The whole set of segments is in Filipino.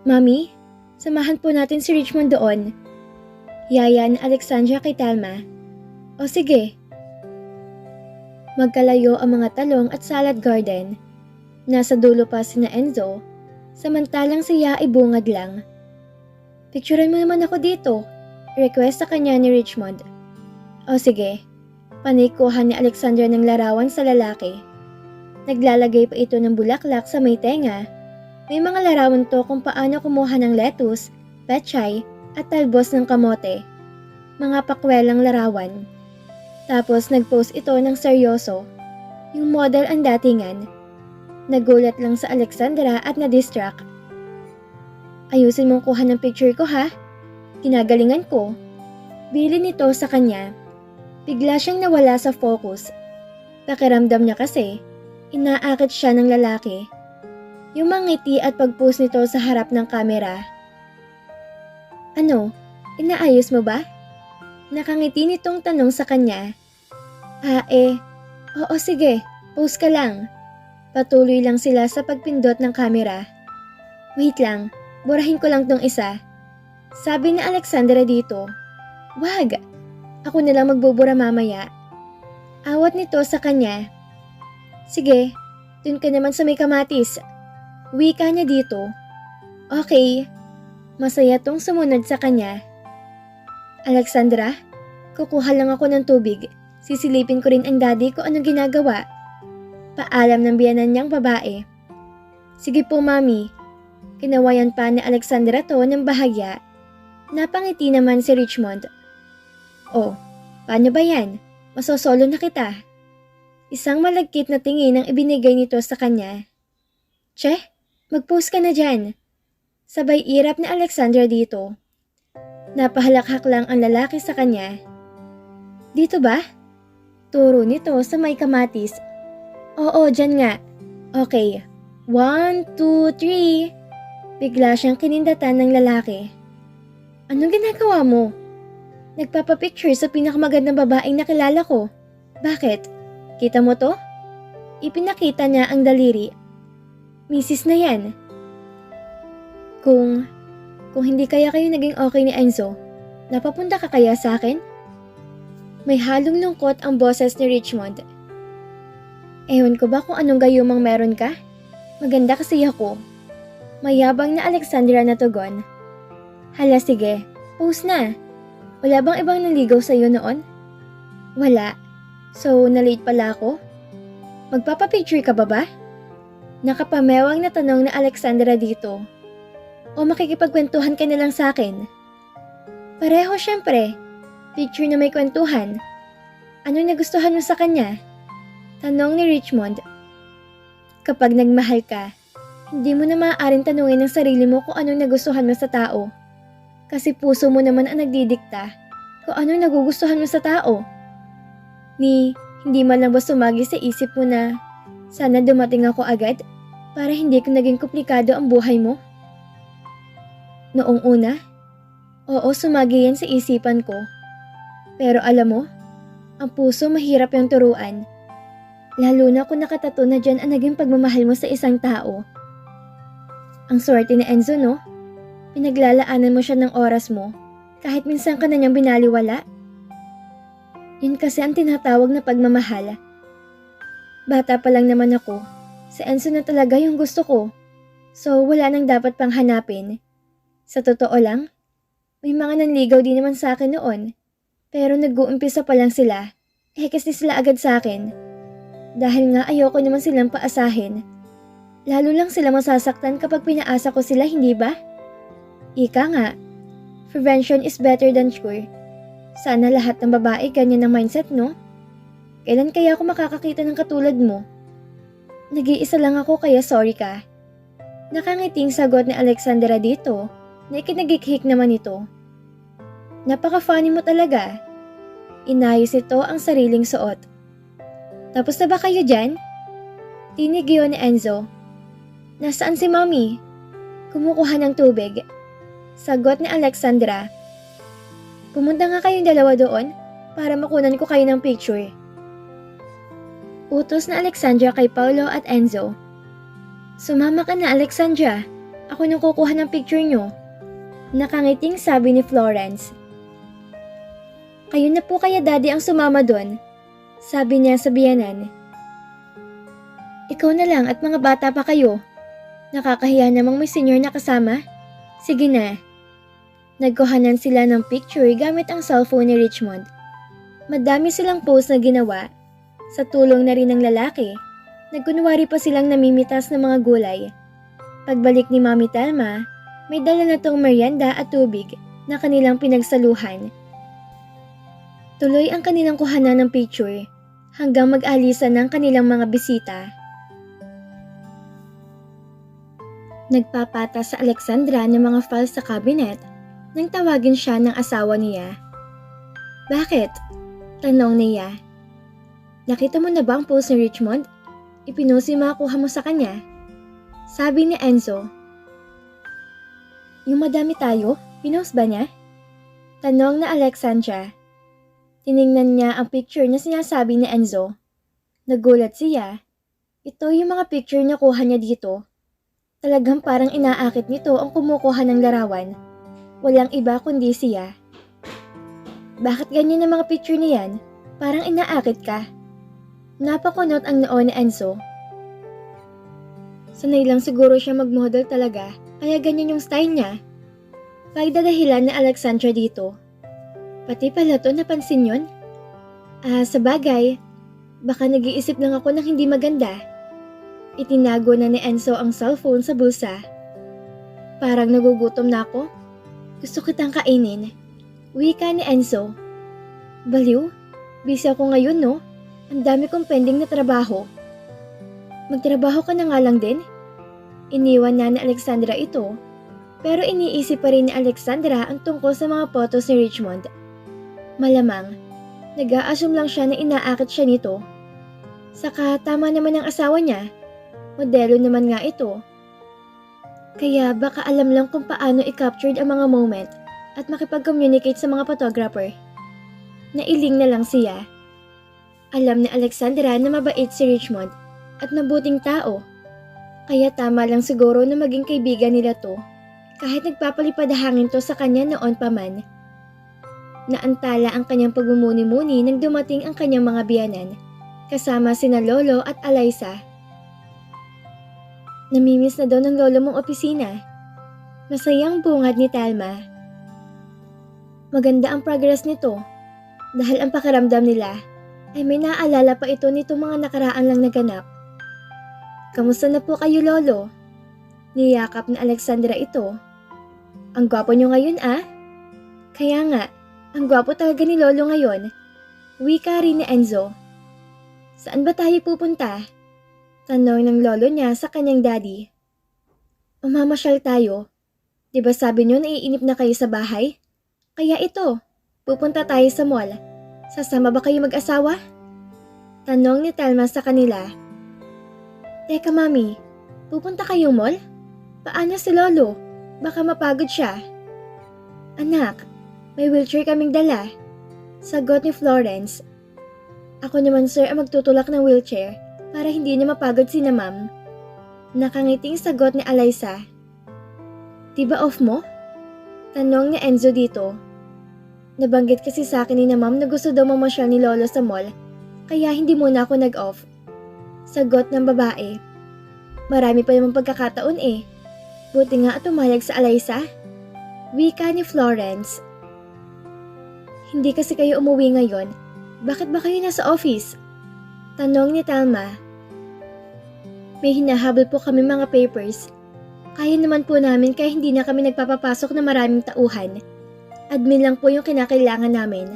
Mami, samahan po natin si Richmond doon. Yaya ni Alexandra kay Thelma. O sige. Magkalayo ang mga talong at salad garden. Nasa dulo pa sina Enzo, samantalang siya ay bungad lang. Picturean mo naman ako dito, request sa kanya ni Richmond. O sige, panikuhan ni Alexandra ng larawan sa lalaki. Naglalagay pa ito ng bulaklak sa may tenga. May mga larawan to kung paano kumuha ng lettuce, pechay, at talbos ng kamote. Mga pakwelang larawan. Tapos nag-post ito ng seryoso. Yung model ang datingan. Nagulat lang sa Alexandra at na-distract. Ayusin mong kuha ng picture ko ha. Kinagalingan ko. Bili nito sa kanya. Bigla siyang nawala sa focus. Pakiramdam niya kasi, inaakit siya ng lalaki. Yung mangiti at pag-pose nito sa harap ng kamera. Ano? Inaayos mo ba? Nakangiti nitong tanong sa kanya. Oo sige, pose ka lang. Patuloy lang sila sa pagpindot ng kamera. Wait lang, burahin ko lang tong isa. Sabi ni Alexandra dito. Wag, ako na lang magbubura mamaya. Awat nito sa kanya. Sige, dun ka naman sa may kamatis. Wika niya dito. Okay, masaya tong sumunod sa kanya. Alexandra, kukuha lang ako ng tubig. Sisilipin ko rin ang daddy ko anong ginagawa. Paalam ng biyanan niyang babae. Sige po mami. Kinawayan pa ni Alexandra to ng bahagya. Napangiti naman si Richmond. Oh, paano ba yan? Masosolo na kita. Isang malagkit na tingin ang ibinigay nito sa kanya. Che, mag-post ka na dyan. Sabay irap ni Alexandra dito. Napahalakhak lang ang lalaki sa kanya. Dito ba? Turo nito sa may kamatis. Oo, dyan nga. Okay. 1, 2, 3. Bigla siyang kinindatan ng lalaki. Anong ginagawa mo? Nagpapapicture sa pinakamagandang babaeng nakilala ko. Bakit? Kita mo to? Ipinakita niya ang daliri. Misis na yan. Kung hindi kaya kayo naging okay ni Enzo, napapunta ka kaya sa akin? May halong lungkot ang boses ni Richmond. Ewan ko ba kung anong gayumang meron ka? Maganda kasi ako. Mayabang na Alexandra na tugon. Hala sige, post na. Wala bang ibang naligaw sa'yo noon? Wala. So, na-late pala ako? Magpapapicture ka ba? Nakapamewang na tanong na Alexandra dito. O makikipagkwentuhan ka na lang sa akin? Pareho syempre. Picture na may kwentuhan. Ano nagustuhan mo sa kanya? Tanong ni Richmond. Kapag nagmahal ka, hindi mo na maaaring tanungin ng sarili mo kung anong nagustuhan mo sa tao. Kasi puso mo naman ang nagdidikta kung anong nagugustuhan mo sa tao. Hindi man lang ba sumagi sa isip mo na sana dumating ako agad para hindi ko naging komplikado ang buhay mo? Noong una, oo sumagi yan sa isipan ko. Pero alam mo, ang puso mahirap yung turuan. Lalo na kung nakatato na dyan ang naging pagmamahal mo sa isang tao. Ang swerte ni Enzo, no? Pinaglalaanan mo siya ng oras mo, kahit minsan ka na niyang binaliwala. Yun kasi ang tinatawag na pagmamahal. Bata pa lang naman ako, si Enzo na talaga yung gusto ko. So wala nang dapat pang hanapin. Sa totoo lang, may mga nanligaw din naman sa akin noon. Pero nag-uumpisa pa lang sila, kasi sila agad sa akin. Dahil nga ayoko naman silang paasahin. Lalo lang sila masasaktan kapag pinaasa ko sila, hindi ba? Ika nga, prevention is better than cure. Sana lahat ng babae ganyan ang mindset, no? Kailan kaya ako makakakita ng katulad mo? Nag-iisa lang ako kaya sorry ka. Nakangiting sagot ni Alexandra dito na ikinagikhik naman ito. Napaka-funny mo talaga. Inayos ito ang sariling suot. Tapos na ba kayo dyan? Tinig yun ni Enzo. Nasaan si Mommy? Kumukuha ng tubig. Sagot ni Alexandra. Pumunta nga kayong dalawa doon para makunan ko kayo ng picture. Utos na Alexandra kay Paulo at Enzo. Sumama ka na, Alexandra. Ako nang kukuha ng picture nyo. Nakangiting sabi ni Florence. Kayo na po kaya daddy ang sumama doon, sabi niya sa biyanan. Ikaw na lang at mga bata pa kayo. Nakakahiya namang may senior na kasama. Sige na. Nagkuhanan sila ng picture gamit ang cellphone ni Richmond. Madami silang post na ginawa. Sa tulong na rin ng lalaki, nagkunwari pa silang namimitas ng mga gulay. Pagbalik ni Mami Telma, may dala na tong merienda at tubig na kanilang pinagsaluhan. Tuloy ang kanilang kuhanan ng picture hanggang mag-alisan ng kanilang mga bisita. Nagpapata sa Alexandra ng mga files sa cabinet nang tawagin siya ng asawa niya. Bakit? Tanong niya. Nakita mo na ba ang post ni Richmond? Ipinost yung makakuha mo sa kanya. Sabi ni Enzo. Yung madami tayo, pinost ba niya? Tanong na Alexandra. Tiningnan niya ang picture na sinasabi ni Enzo. Nagulat siya. Ito yung mga picture na kuha niya dito. Talagang parang inaakit nito ang kumukuha ng larawan. Walang iba kundi siya. Bakit ganyan ang mga picture niyan? Parang inaakit ka. Napakunot ang noo ni Enzo. Sanay lang siguro siya mag-model talaga, kaya ganyan yung style niya. Pagdadahilan na Alexandra dito. Pati pala to napansin yun? Sa bagay, baka nag-iisip lang ako ng hindi maganda. Itinago na ni Enzo ang cellphone sa bulsa. Parang nagugutom na ako. Gusto kitang kainin. Wika ni Enzo. Baliw, busy ako ngayon no? Ang dami kong pending na trabaho. Magtrabaho ka na nga lang din? Iniwan na ni Alexandra ito, pero iniisip pa rin ni Alexandra ang tungkol sa mga photos ni Richmond. Malamang, nag-a-assume lang siya na inaakit siya nito. Saka tama naman ang asawa niya. Modelo naman nga ito. Kaya baka alam lang kung paano i-captured ang mga moment at makipag-communicate sa mga photographer. Nailing na lang siya. Alam ni Alexandra na mabait si Richmond at mabuting tao. Kaya tama lang siguro na maging kaibigan nila to kahit nagpapalipad hangin to sa kanya noon pa man. Naantala ang kanyang pagmumuni-muni nang dumating ang kanyang mga biyanan kasama sina Lolo at Alaysa. Namimiss na daw ng lolo mong opisina. Masayang bungad ni Telma. Maganda ang progress nito dahil ang pakiramdam nila ay may naaalala pa ito nitong mga nakaraan lang naganap. Kamusta na po kayo, Lolo? Niyakap ni Alexandra ito. Ang gwapo niyo ngayon Kaya nga, ang gwapo talaga ni Lolo ngayon. Wika rin ni Enzo. Saan ba tayo pupunta? Tanong ng lolo niya sa kanyang daddy. Mamamasyal tayo. Diba sabi niyo naiinip na kayo sa bahay? Kaya ito, pupunta tayo sa mall. Sasama ba kayo mag-asawa? Tanong ni Telma sa kanila. Teka mami, pupunta kayong mall? Paano si Lolo? Baka mapagod siya. Anak, may wheelchair kaming dala. Sagot ni Florence. Ako naman sir ang magtutulak ng wheelchair para hindi niya mapagod si na ma'am. Nakangiting sagot ni Alaysa. Diba off mo? Tanong ni Enzo dito. Nabanggit kasi sa akin ni na ma'am na gusto daw mamasyal ni Lolo sa mall, kaya hindi muna ako nag-off. Sagot ng babae. Marami pa namang pagkakataon Buti nga at umayag sa Alaysa. Wika ni Florence. Hindi kasi kayo umuwi ngayon. Bakit ba kayo nasa office? Tanong ni Telma. May hinahabol po kami mga papers. Kaya naman po namin kaya hindi na kami nagpapapasok na maraming tauhan. Admin lang po yung kinakailangan namin.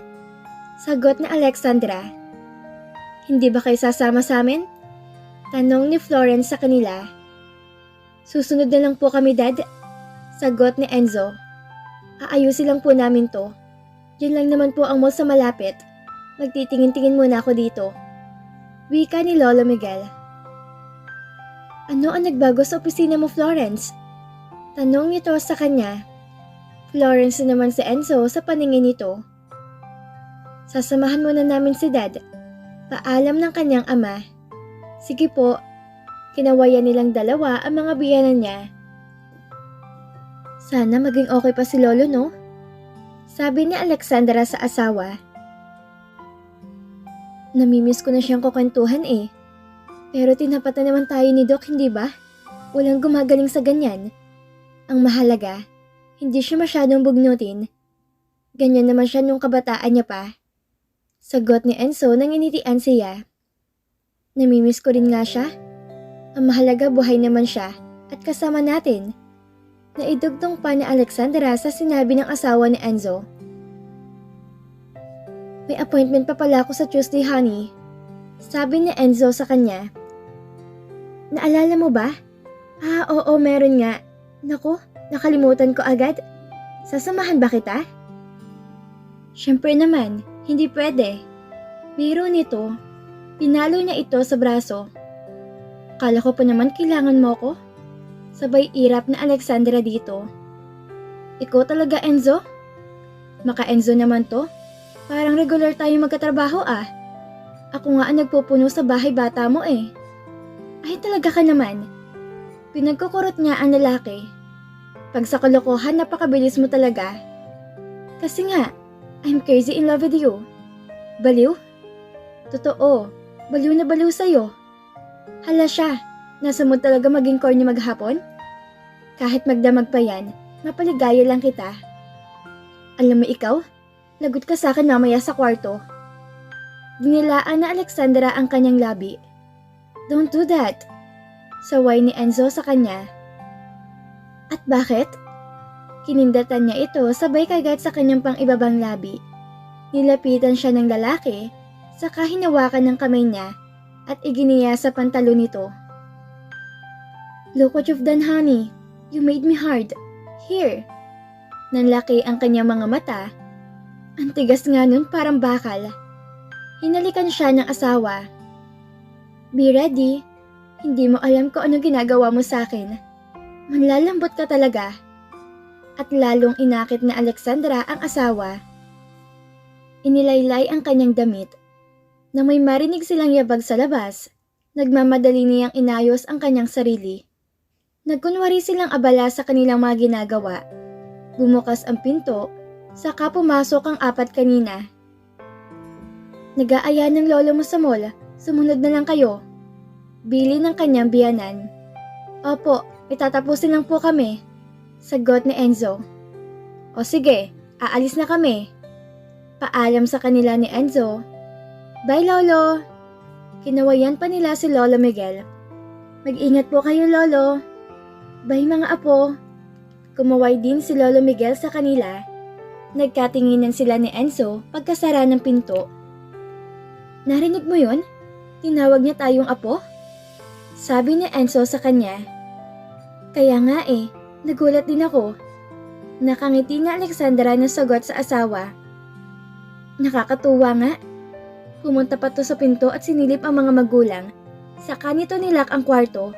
Sagot na Alexandra. Hindi ba kayo sasama sa amin? Tanong ni Florence sa kanila. Susunod na lang po kami, Dad. Sagot ni Enzo. Aayusin lang po namin to. Diyan lang naman po ang mall sa malapit. Magtitingin-tingin muna ako dito. Wika ni Lolo Miguel. Ano ang nagbago sa opisina mo, Florence? Tanong nito sa kanya. Florence naman si Enzo sa paningin nito. Sasamahan muna namin si Dad. Paalam ng kanyang ama. Sige po. Kinawayan nilang dalawa ang mga biyanan niya. Sana maging okay pa si Lolo, no? Sabi ni Alexandra sa asawa. Namimiss ko na siyang kukwentuhan eh. Pero tinapatan naman tayo ni Doc, hindi ba? Walang gumagaling sa ganyan. Ang mahalaga, hindi siya masyadong bugnutin. Ganyan naman siya nung kabataan niya pa. Sagot ni Enzo nang initian siya. Namimiss ko rin nga siya. Ang mahalaga buhay naman siya at kasama natin. Naidugtong pa ni Alexandra sa sinabi ng asawa ni Enzo. May appointment pa pala ako sa Tuesday, honey. Sabi ni Enzo sa kanya. Naalala mo ba? Oo, meron nga. Naku, nakalimutan ko agad. Sasamahan ba kita? Siyempre naman, hindi pwede. Biro nito, pinalo niya ito sa braso. Kala ko pa naman kailangan mo ko. Sabay irap na Alexandra dito. Ikaw talaga, Enzo? Maka-Enzo naman to. Parang regular tayong magkatrabaho ah. Ako nga ang nagpupuno sa bahay bata mo eh. Ay talaga ka naman. Pinagkukurot niya ang lalaki. Pag sa kalokohan, napakabilis mo talaga. Kasi nga, I'm crazy in love with you. Baliw? Totoo, baliw na baliw sa'yo. Hala siya, nasa mood talaga maging corny maghapon? Kahit magdamag pa yan, mapaligaya lang kita. Alam mo ikaw, lagot ka sa akin mamaya sa kwarto. Dinilaan na Alexandra ang kanyang labi. Don't do that. Saway ni Enzo sa kanya. At bakit? Kinindatan niya ito sabay kagat sa kanyang pang-ibabang labi. Nilapitan siya ng lalaki, saka hinawakan ng kamay niya at iginiya sa pantalo nito. Look what you've done, honey. You made me hard. Here. Nanlaki ang kanyang mga mata. Ang tigas nga nun parang bakal. Hinalikan siya ng asawa. Be ready. Hindi mo alam kung ano ginagawa mo sa akin. Manlalambot ka talaga. At lalong inakit na Alexandra ang asawa. Inilaylay ang kanyang damit. Na may marinig silang yabag sa labas, nagmamadali niyang inayos ang kanyang sarili. Nagkunwari silang abala sa kanilang mga ginagawa. Bumukas ang pinto, saka pumasok ang apat kanina. Nag-aaya ng lolo mo sa mall, sumunod na lang kayo. Bili ng kanyang biyanan. Opo, itatapusin lang po kami. Sagot ni Enzo. O sige, aalis na kami. Paalam sa kanila ni Enzo. Bye Lolo. Kinawayan pa nila si Lolo Miguel. Mag-ingat po kayo Lolo. Bye mga apo. Kumaway din si Lolo Miguel sa kanila. Nagkatinginan sila ni Enzo pagkasara ng pinto. Narinig mo yun? Tinawag niya tayong apo? Sabi ni Enzo sa kanya. Kaya nga eh, nagulat din ako. Nakangiti na Alexandra na sagot sa asawa. Nakakatuwa nga. Pumunta pa to sa pinto at sinilip ang mga magulang. Saka nito nilak ang kwarto.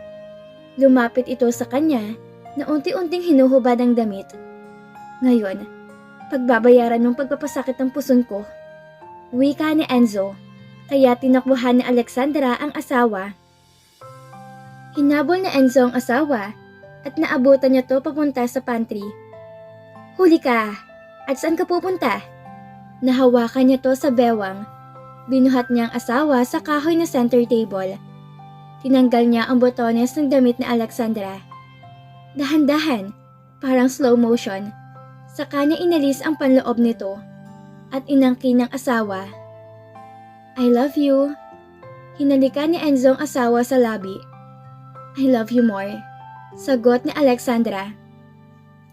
Lumapit ito sa kanya na unti-unting hinuhubad ang damit. Ngayon, pagbabayaran ng pagpapasakit ng puson ko. Wika ni Enzo, kaya tinakbuhan ni Alexandra ang asawa. Hinabol ni Enzo ang asawa at naabutan niya to papunta sa pantry. Huli ka! At saan ka pupunta? Nahawakan niya to sa bewang. Binuhat niya ang asawa sa kahoy na center table. Tinanggal niya ang botones ng damit ni Alexandra. Dahan-dahan, parang slow motion. Saka niya inalis ang panloob nito at inangkin ng asawa. I love you. Hinalikan ni Enzo ang asawa sa labi. I love you more. Sagot ni Alexandra.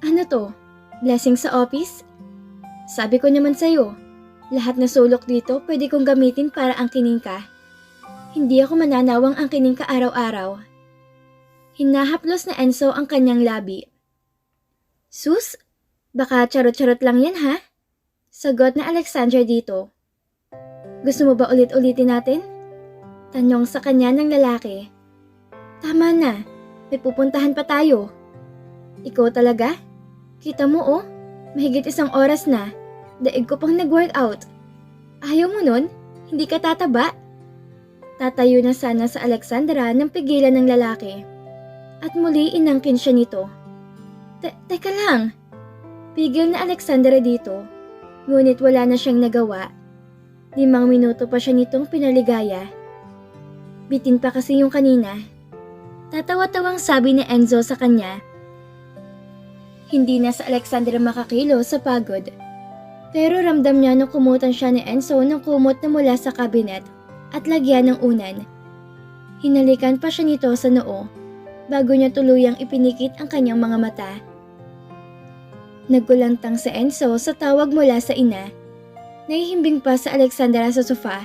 Ano to? Blessing sa office? Sabi ko naman sa'yo, lahat na sulok dito pwede kong gamitin para angkinin ka. Hindi ako mananawang angkinin ka araw-araw. Hinahaplos na Enzo ang kanyang labi. Sus, baka charot-charot lang yan ha? Sagot na Alexandra dito. Gusto mo ba ulit-ulitin natin? Tanong sa kanya ng lalaki. Tama na, may pupuntahan pa tayo. Ikaw talaga? Kita mo oh, mahigit 1 oras na. Daig ko pang nag-workout. Ayaw mo nun? Hindi ka tataba? Tatayo na sana sa Alexandra nang pigilan ng lalaki. At muli inangkin siya nito. Teka lang. Pigil na Alexandra dito, ngunit wala na siyang nagawa. 5 minuto pa siya nitong pinaligaya. Bitin pa kasi yung kanina. Tatawa-tawang sabi ni Enzo sa kanya. Hindi na sa Alexandra makakilo sa pagod. Pero ramdam niya nung kumutan siya ni Enzo ng kumot na mula sa kabinet at lagyan ng unan. Hinalikan pa siya nito sa noo bago niya tuluyang ipinikit ang kanyang mga mata. Nagkulantang si Enzo sa tawag mula sa ina. Nahihimbing pa sa Alexandra sa sofa.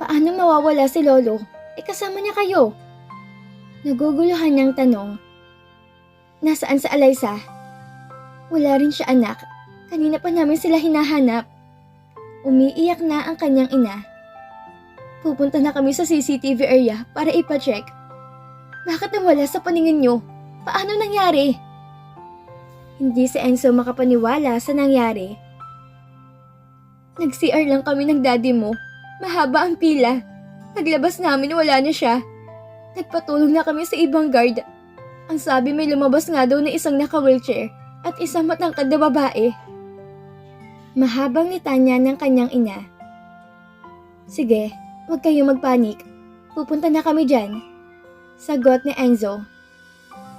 Paano mawawala si Lolo? Kasama niya kayo. Naguguluhan niyang tanong. Nasaan sa Alaysa? Wala rin siya anak. Kanina pa namin sila hinahanap. Umiiyak na ang kanyang ina. Pupunta na kami sa CCTV area para ipacheck. Bakit nawala sa paningin niyo? Paano nangyari? Hindi si Enzo makapaniwala sa nangyari. Nag-CR lang kami ng daddy mo. Mahaba ang pila. Paglabas namin wala na siya. Nagpatulong na kami sa ibang guard. Ang sabi may lumabas nga daw na isang naka-wheelchair at isang matangkad na babae. Mahabang litanya ng kanyang ina. Sige, huwag kayong magpanik. Pupunta na kami dyan. Sagot ni Enzo.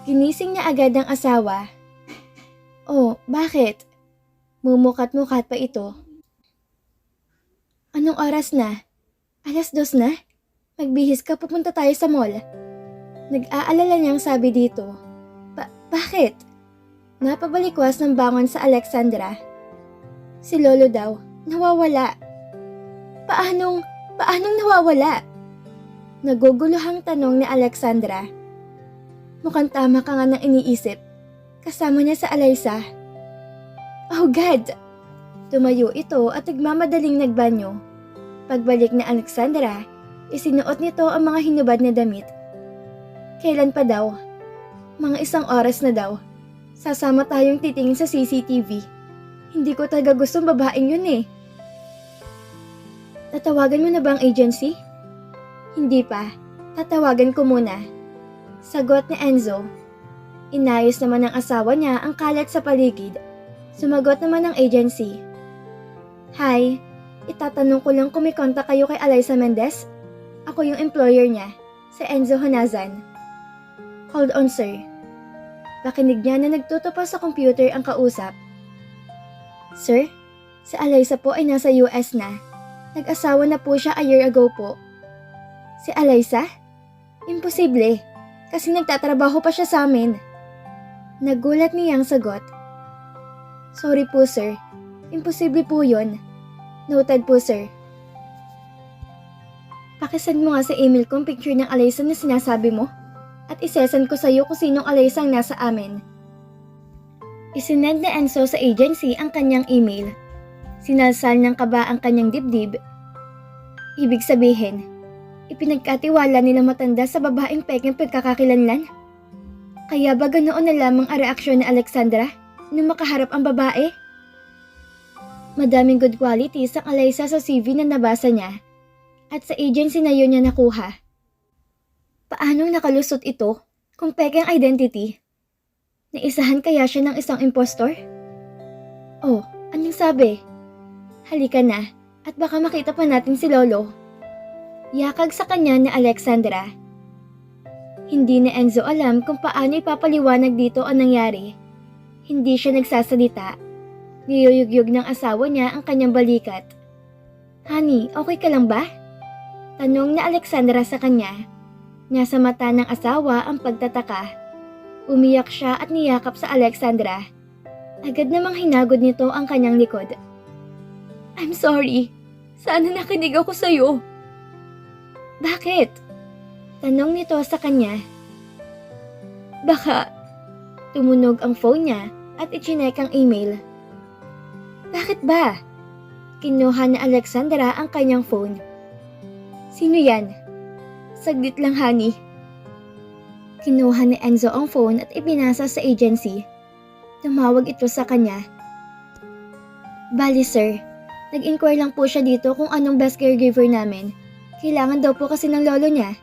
Ginising niya agad ang asawa. Oh, bakit? Mumukat-mukat pa ito. Anong oras na? 2:00 na? Magbihis ka, pupunta tayo sa mall. Nag-aalala niyang sabi dito. Bakit? Napabalikwas ng bangon sa Alexandra. Si Lolo daw, nawawala. Paanong nawawala? Naguguluhang tanong ni Alexandra. Mukhang tama ka nga nang iniisip. Kasama niya sa Alaysa. Oh God! Tumayo ito at nagmamadaling nagbanyo. Pagbalik ni Alexandra, isinuot nito ang mga hinubad na damit. Kailan pa daw? Mga 1 oras na daw. Sasama tayong titingin sa CCTV. Hindi ko talaga gustong babaeng yun eh. Tatawagan mo na ba ang agency? Hindi pa. Tatawagan ko muna. Sagot ni Enzo. Inayos naman ng asawa niya ang kalat sa paligid. Sumagot naman ng agency. Hi, itatanong ko lang kung may kontak kayo kay Alaysa Mendez? Ako yung employer niya, si Enzo Honazan. Hold on sir. Nakinig niya na nagtutupa sa computer ang kausap. Sir, si Alaysa po ay nasa US na. Nag-asawa na po siya a year ago po. Si Alaysa? Imposible, kasi nagtatrabaho pa siya sa amin. Nagulat niyang sagot. Sorry po sir, imposible po yun. Noted po sir. Pakisend mo nga sa email kong picture ng Alaysa na sinasabi mo at isesend ko sa iyo kung sinong Alaysa ang nasa amin. Isinend ni Enzo sa agency ang kanyang email. Sinalsal ng kaba ang kanyang dibdib. Ibig sabihin, ipinagkatiwala nila matanda sa babaeng peking pagkakakilanlan? Kaya ba ganoon na lamang ang reaksyon ni Alexandra nung makaharap ang babae? Madaming good qualities ang Alaysa sa CV na nabasa niya at sa agency na yun niya nakuha. Paanong nakalusot ito kung peking identity? Naisahan kaya siya ng isang impostor? Oh, anong sabi? Halika na at baka makita pa natin si Lolo. Yakag sa kanya ni Alexandra. Hindi ni Enzo alam kung paano ipapaliwanag dito ang nangyari. Hindi siya nagsasalita. Niyuyugyug ng asawa niya ang kanyang balikat. Honey, okay ka lang ba? Tanong ni Alexandra sa kanya. Nasa mata ng asawa ang pagtataka. Umiyak siya at niyakap sa Alexandra. Agad namang hinagod nito ang kanyang likod. I'm sorry. Sana nakinig ako sa'yo. Bakit? Tanong nito sa kanya. Baka. Tumunog ang phone niya at ichinek ang email. Bakit ba? Kinuha ni Alexandra ang kanyang phone. Sino yan? Saglit lang, honey. Kinuha ni Enzo ang phone at ibinasa sa agency. Tumawag ito sa kanya. Bali sir, nag-inquire lang po siya dito kung anong best caregiver namin. Kailangan daw po kasi ng lolo niya.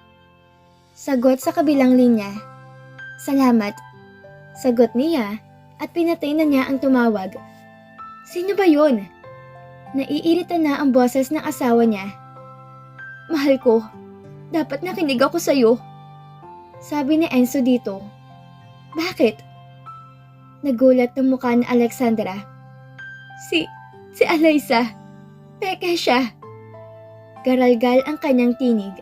Sagot sa kabilang linya. Salamat. Sagot niya at pinatay na niya ang tumawag. Sino ba yun? Naiirita na ang boses ng asawa niya. Mahal ko, dapat nakinig ako sa'yo. Sabi ni Enzo dito. Bakit? Nagulat ng mukha ni Alexandra. Si Alyssa. Peke siya. Garalgal ang kanyang tinig.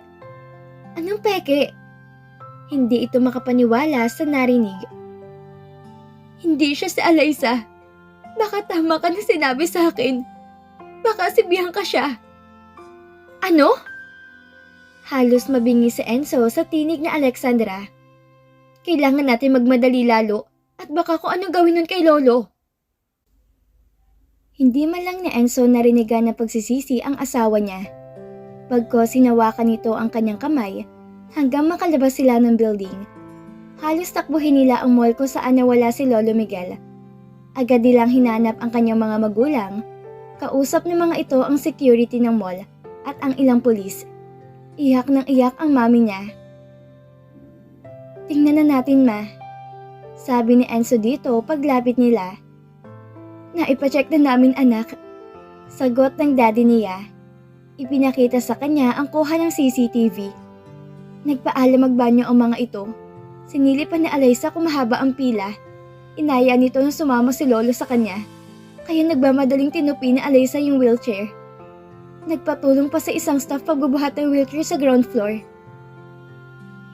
Anong peke? Hindi ito makapaniwala sa narinig. Hindi siya si Alyssa. Baka tama ka na sinabi sa akin. Baka si Bianca siya. Ano? Halos mabingi si Enzo sa tinig ni Alexandra. Kailangan natin magmadali lalo at baka kung anong gawin nun kay Lolo. Hindi man lang ni Enzo narinigan na pagsisisi ang asawa niya. Pagko sinawakan nito ang kanyang kamay hanggang makalabas sila ng building. Halos takbuhin nila ang mall kung saan nawala si Lolo Miguel. Agad nilang hinanap ang kanyang mga magulang. Kausap ng mga ito ang security ng mall at ang ilang pulis. Iyak ng iyak ang mami niya. Tingnan na natin, ma. Sabi ni Enzo dito paglapit nila. Naipacheck na namin, anak. Sagot ng daddy niya. Ipinakita sa kanya ang kuha ng CCTV. Nagpaalam magbanyo ang mga ito. Sinilipan ni Alyssa kung mahaba ang pila. Inaya nito na sumama si Lolo sa kanya. Kaya nagmamadaling tinupi ni Alyssa yung wheelchair. Nagpatulong pa sa isang staff pagbubuhat ng wheelchair sa ground floor.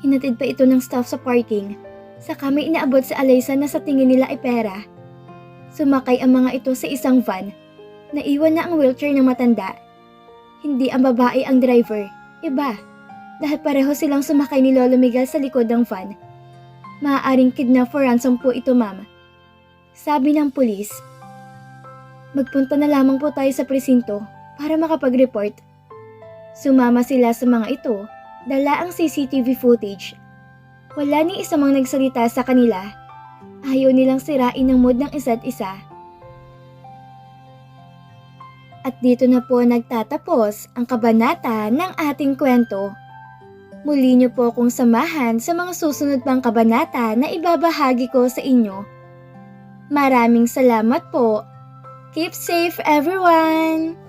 Hinatid pa ito ng staff sa parking. Saka may inaabot si Alyssa na sa tingin nila ay pera. Sumakay ang mga ito sa isang van. Naiwan na ang wheelchair ng matanda. Hindi ang babae ang driver. Iba. Dahil pareho silang sumakay ni Lolo Miguel sa likod ng van. Maaaring kidnap for ransom po ito, ma'am. Sabi ng pulis. Magpunta na lamang po tayo sa presinto para makapag-report. Sumama sila sa mga ito, dala ang CCTV footage. Wala ni isa mang nagsalita sa kanila. Ayaw nilang sirain ang mood ng isa't isa. At dito na po nagtatapos ang kabanata ng ating kwento. Muli niyo po akong samahan sa mga susunod pang kabanata na ibabahagi ko sa inyo. Maraming salamat po. Keep safe, everyone!